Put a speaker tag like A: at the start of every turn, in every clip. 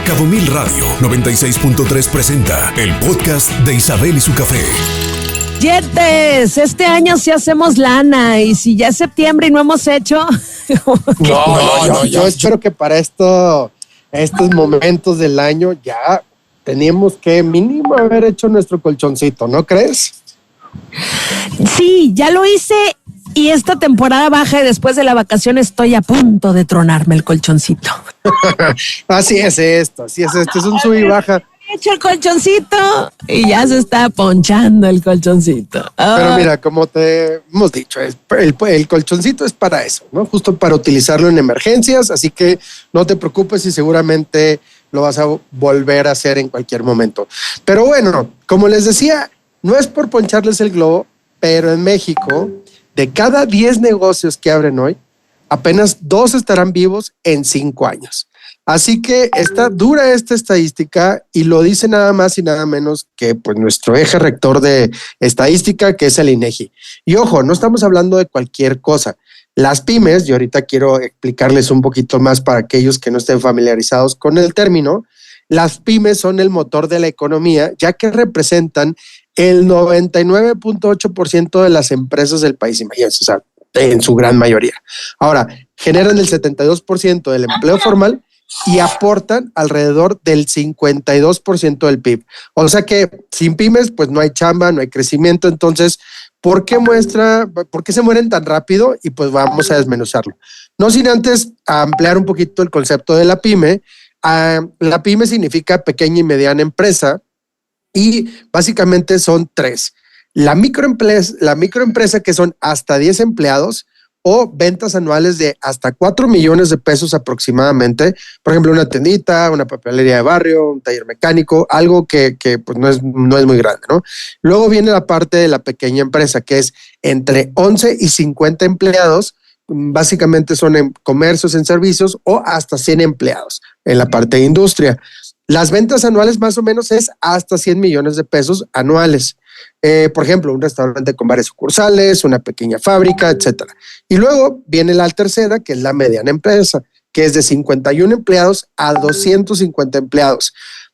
A: Cabo Mil Radio 96.3 presenta el podcast de Isabel y su café.
B: Yetes, este año sí hacemos lana, y si ya es septiembre y no hemos hecho...
C: Yo espero que para estos momentos del año ya teníamos que mínimo haber hecho nuestro colchoncito, ¿no crees?
B: Sí, ya lo hice, y esta temporada baja y después de la vacación estoy a punto de tronarme el colchoncito.
C: Así es esto, es un sub y baja.
B: He hecho el colchoncito y ya se está ponchando el colchoncito.
C: Pero mira, como te hemos dicho, el colchoncito es para eso, ¿no? Justo para utilizarlo en emergencias, así que no te preocupes y seguramente lo vas a volver a hacer en cualquier momento. Pero bueno, como les decía, no es por poncharles el globo, pero en México, de cada 10 negocios que abren hoy, apenas 2 estarán vivos en 5 años. Así que está dura esta estadística, y lo dice nada más y nada menos que pues nuestro eje rector de estadística, que es el INEGI. Y ojo, no estamos hablando de cualquier cosa. Las pymes, y ahorita quiero explicarles un poquito más para aquellos que no estén familiarizados con el término, las pymes son el motor de la economía, ya que representan el 99.8% de las empresas del país, imagínense, o sea, en su gran mayoría. Ahora, generan el 72% del empleo formal y aportan alrededor del 52% del PIB. O sea que sin pymes, pues no hay chamba, no hay crecimiento. Entonces, ¿por qué se mueren tan rápido? Y pues vamos a desmenuzarlo. No sin antes ampliar un poquito el concepto de la pyme. La pyme significa pequeña y mediana empresa, y básicamente son 3. La microempresa, que son hasta 10 empleados, o ventas anuales de hasta 4 millones de pesos aproximadamente. Por ejemplo, una tiendita, una papelería de barrio, un taller mecánico, algo que pues no es muy grande, ¿no? Luego viene la parte de la pequeña empresa, que es entre 11 y 50 empleados. Básicamente son en comercios, en servicios, o hasta 100 empleados en la parte de industria. Las ventas anuales más o menos es hasta 100 millones de pesos anuales. Por ejemplo, un restaurante con varias sucursales, una pequeña fábrica, etcétera. Y luego viene la tercera, que es la mediana empresa, que es de 51 empleados a 250 empleados.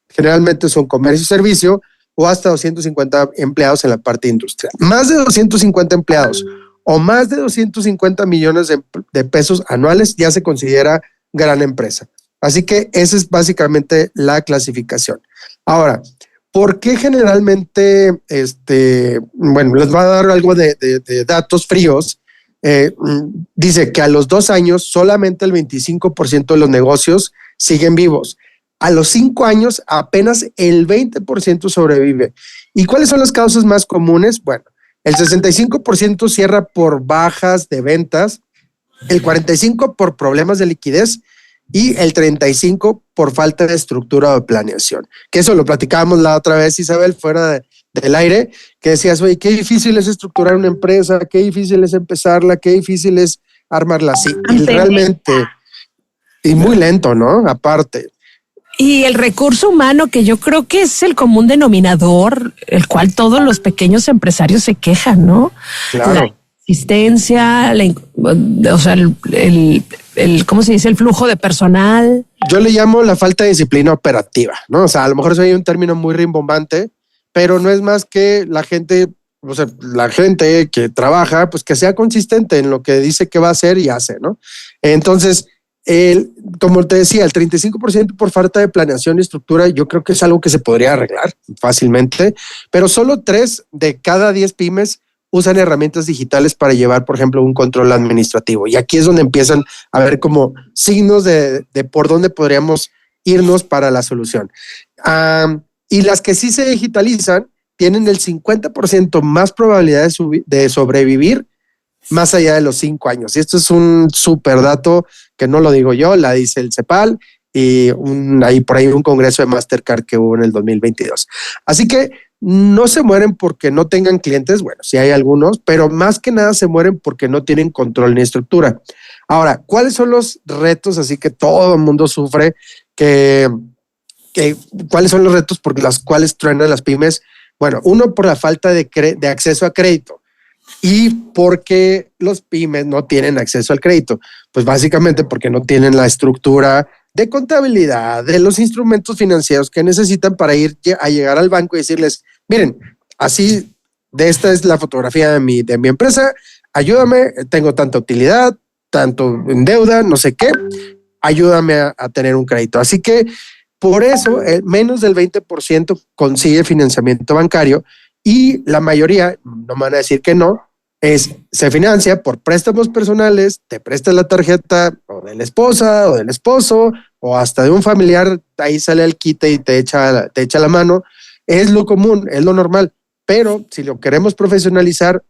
C: Generalmente son comercio y servicio, o hasta 250 empleados en la parte industrial. Más de 250 empleados o más de 250 millones de pesos anuales ya se considera gran empresa. Así que esa es básicamente la clasificación. Ahora, ¿por qué generalmente, les voy a dar algo de datos fríos? Dice que a los 2 años solamente el 25% de los negocios siguen vivos. A los 5 años apenas el 20% sobrevive. ¿Y cuáles son las causas más comunes? Bueno, el 65% cierra por bajas de ventas, el 45% por problemas de liquidez, y el 35% por falta de estructura o de planeación. Que eso lo platicábamos la otra vez, Isabel, fuera del aire, que decías, oye, qué difícil es estructurar una empresa, qué difícil es empezarla, qué difícil es armarla así. Y realmente, y muy lento, ¿no? Aparte.
B: Y el recurso humano, que yo creo que es el común denominador, el cual todos los pequeños empresarios se quejan, ¿no?
C: Claro.
B: Existencia, ¿cómo se dice? El flujo de personal.
C: Yo le llamo la falta de disciplina operativa, ¿no? O sea, a lo mejor soy un término muy rimbombante, pero no es más que la gente que trabaja, pues que sea consistente en lo que dice que va a hacer y hace, ¿no? Entonces, como te decía, el 35% por falta de planeación y estructura, yo creo que es algo que se podría arreglar fácilmente, pero solo 3 de cada 10 pymes usan herramientas digitales para llevar, por ejemplo, un control administrativo. Y aquí es donde empiezan a ver como signos de por dónde podríamos irnos para la solución. Y las que sí se digitalizan tienen el 50% más probabilidad de sobrevivir más allá de los 5 años. Y esto es un súper dato que no lo digo yo, la dice el CEPAL y por ahí un congreso de Mastercard que hubo en el 2022. Así que no se mueren porque no tengan clientes, bueno, sí hay algunos, pero más que nada se mueren porque no tienen control ni estructura. Ahora, ¿cuáles son los retos? Así que todo el mundo sufre, ¿cuáles son los retos por los cuales truenan las pymes? Bueno, uno, por la falta de acceso a crédito. ¿Y por qué los pymes no tienen acceso al crédito? Pues básicamente porque no tienen la estructura de contabilidad, de los instrumentos financieros que necesitan para ir a llegar al banco y decirles, miren, así, de esta es la fotografía de mi empresa, ayúdame, tengo tanta utilidad, tanto en deuda, no sé qué, ayúdame a tener un crédito. Así que por eso menos del 20% consigue financiamiento bancario y la mayoría, no me van a decir que no, se financia por préstamos personales, te prestas la tarjeta o de la esposa o del esposo o hasta de un familiar, ahí sale el quite y te echa la mano. Es lo común, es lo normal, pero si lo queremos profesionalizar,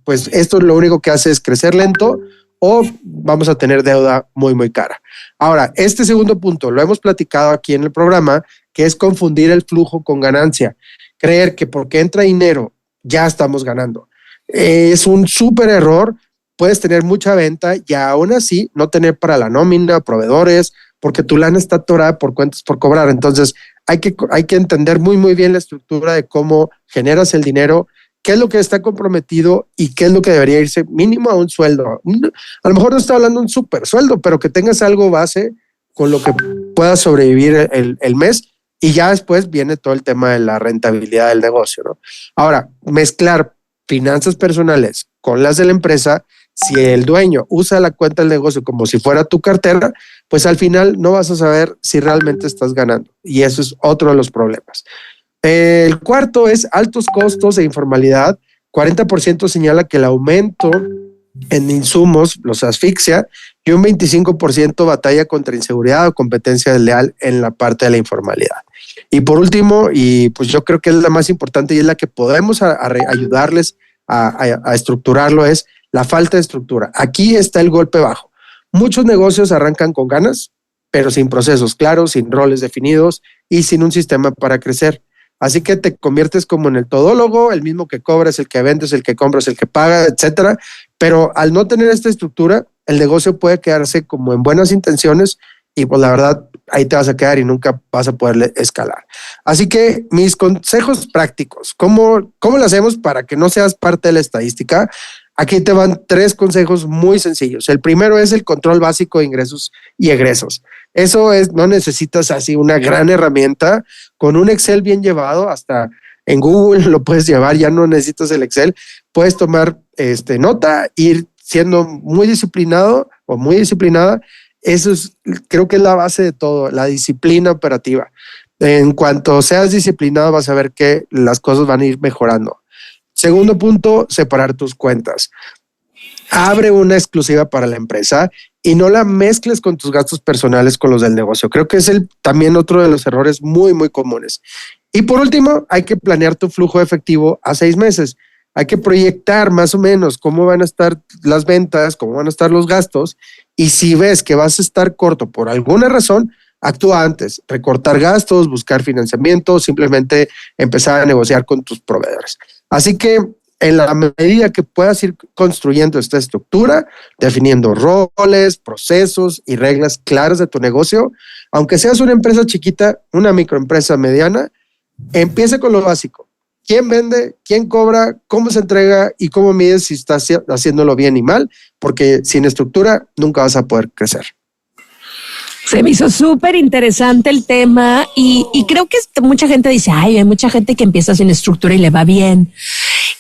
C: pues esto lo único que hace es crecer lento o vamos a tener deuda muy, muy cara. Ahora, este segundo punto lo hemos platicado aquí en el programa, que es confundir el flujo con ganancia. Creer que porque entra dinero ya estamos ganando. Es un súper error. Puedes tener mucha venta y aún así no tener para la nómina, proveedores, porque tu lana está atorada por cuentas por cobrar. Entonces hay que entender muy, muy bien la estructura de cómo generas el dinero, qué es lo que está comprometido y qué es lo que debería irse mínimo a un sueldo. A lo mejor no está hablando de un súper sueldo, pero que tengas algo base con lo que puedas sobrevivir el mes. Y ya después viene todo el tema de la rentabilidad del negocio, ¿no? Ahora, mezclar finanzas personales con las de la empresa, si el dueño usa la cuenta del negocio como si fuera tu cartera, pues al final no vas a saber si realmente estás ganando. Y eso es otro de los problemas. El cuarto es altos costos e informalidad. 40% señala que el aumento en insumos los asfixia y un 25% batalla contra inseguridad o competencia desleal en la parte de la informalidad. Y por último, y pues yo creo que es la más importante y es la que podemos ayudarles a estructurarlo, es la falta de estructura. Aquí está el golpe bajo. Muchos negocios arrancan con ganas, pero sin procesos claros, sin roles definidos y sin un sistema para crecer. Así que te conviertes como en el todólogo, el mismo que cobras, el que vendes, el que compras, el que paga, etcétera. Pero al no tener esta estructura, el negocio puede quedarse como en buenas intenciones y pues la verdad ahí te vas a quedar y nunca vas a poder escalar. Así que mis consejos prácticos, ¿cómo lo hacemos para que no seas parte de la estadística? Aquí te van 3 consejos muy sencillos. El primero es el control básico de ingresos y egresos. Eso es, no necesitas así una gran herramienta. Con un Excel bien llevado, hasta en Google lo puedes llevar, ya no necesitas el Excel. Puedes tomar nota, ir siendo muy disciplinado o muy disciplinada. Eso es, creo que es la base de todo, la disciplina operativa. En cuanto seas disciplinado, vas a ver que las cosas van a ir mejorando. Segundo punto, separar tus cuentas. Abre una exclusiva para la empresa y no la mezcles con tus gastos personales con los del negocio. Creo que es también otro de los errores muy, muy comunes. Y por último, hay que planear tu flujo de efectivo a 6 meses. Hay que proyectar más o menos cómo van a estar las ventas, cómo van a estar los gastos. Y si ves que vas a estar corto por alguna razón, actúa antes, recortar gastos, buscar financiamiento, simplemente empezar a negociar con tus proveedores. Así que en la medida que puedas ir construyendo esta estructura, definiendo roles, procesos y reglas claras de tu negocio, aunque seas una empresa chiquita, una microempresa mediana, empieza con lo básico. ¿Quién vende? ¿Quién cobra? ¿Cómo se entrega? ¿Y cómo mides si estás haciéndolo bien y mal? Porque sin estructura nunca vas a poder crecer.
B: Se me hizo súper interesante el tema y creo que mucha gente dice, ay, hay mucha gente que empieza sin estructura y le va bien.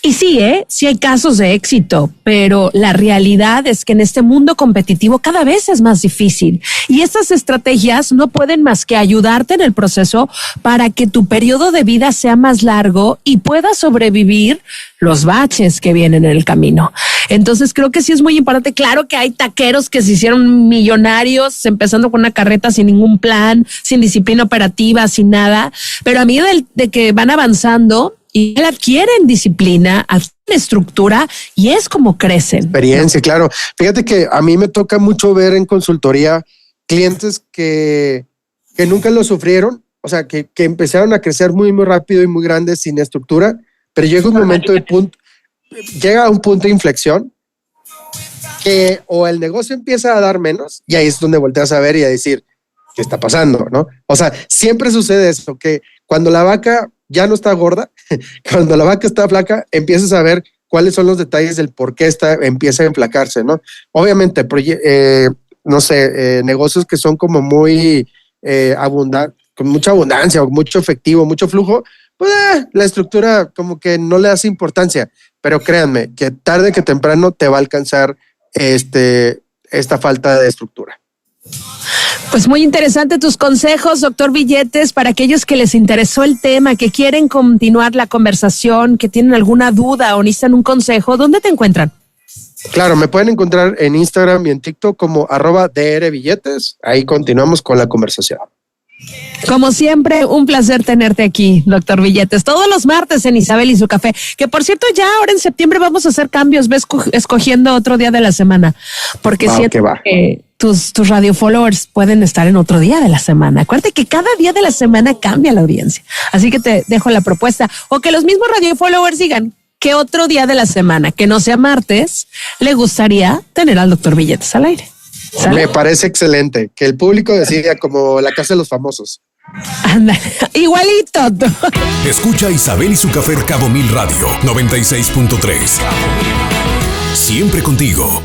B: Y sí, sí hay casos de éxito, pero la realidad es que en este mundo competitivo cada vez es más difícil y estas estrategias no pueden más que ayudarte en el proceso para que tu periodo de vida sea más largo y puedas sobrevivir los baches que vienen en el camino. Entonces creo que sí es muy importante. Claro que hay taqueros que se hicieron millonarios empezando con una carreta sin ningún plan, sin disciplina operativa, sin nada, pero a medida de que van avanzando y adquieren disciplina, adquieren estructura y es como crecen.
C: Experiencia, claro. Fíjate que a mí me toca mucho ver en consultoría clientes que nunca lo sufrieron, o sea, que empezaron a crecer muy, muy rápido y muy grandes sin estructura, pero llega un momento llega a un punto de inflexión que o el negocio empieza a dar menos y ahí es donde volteas a ver y a decir, ¿qué está pasando? ¿No? O sea, siempre sucede eso, que cuando la vaca ya no está gorda, cuando la vaca está flaca, empiezas a ver cuáles son los detalles del por qué empieza a enflacarse, ¿no? Obviamente, no sé, negocios que son como muy abundantes, con mucha abundancia, o mucho efectivo, mucho flujo, pues la estructura como que no le hace importancia. Pero créanme, que tarde que temprano te va a alcanzar esta falta de estructura.
B: Pues muy interesante tus consejos, doctor Billetes, para aquellos que les interesó el tema, que quieren continuar la conversación, que tienen alguna duda o necesitan un consejo. ¿Dónde te encuentran?
C: Claro, me pueden encontrar en Instagram y en TikTok como @drbilletes. Ahí continuamos con la conversación.
B: Como siempre, un placer tenerte aquí, doctor Billetes. Todos los martes en Isabel y su café. Que por cierto, ya ahora en septiembre vamos a hacer cambios. Ves escogiendo otro día de la semana. Porque siento que tus radio followers pueden estar en otro día de la semana. Acuérdate que cada día de la semana cambia la audiencia. Así que te dejo la propuesta. O que los mismos radio followers digan que otro día de la semana, que no sea martes, le gustaría tener al doctor Billetes al aire. ¿Sale?
C: Me parece excelente que el público decida como la casa de los famosos.
B: Anda, igualito.
A: Escucha Isabel y su café Cabo Mil Radio 96.3. Siempre contigo.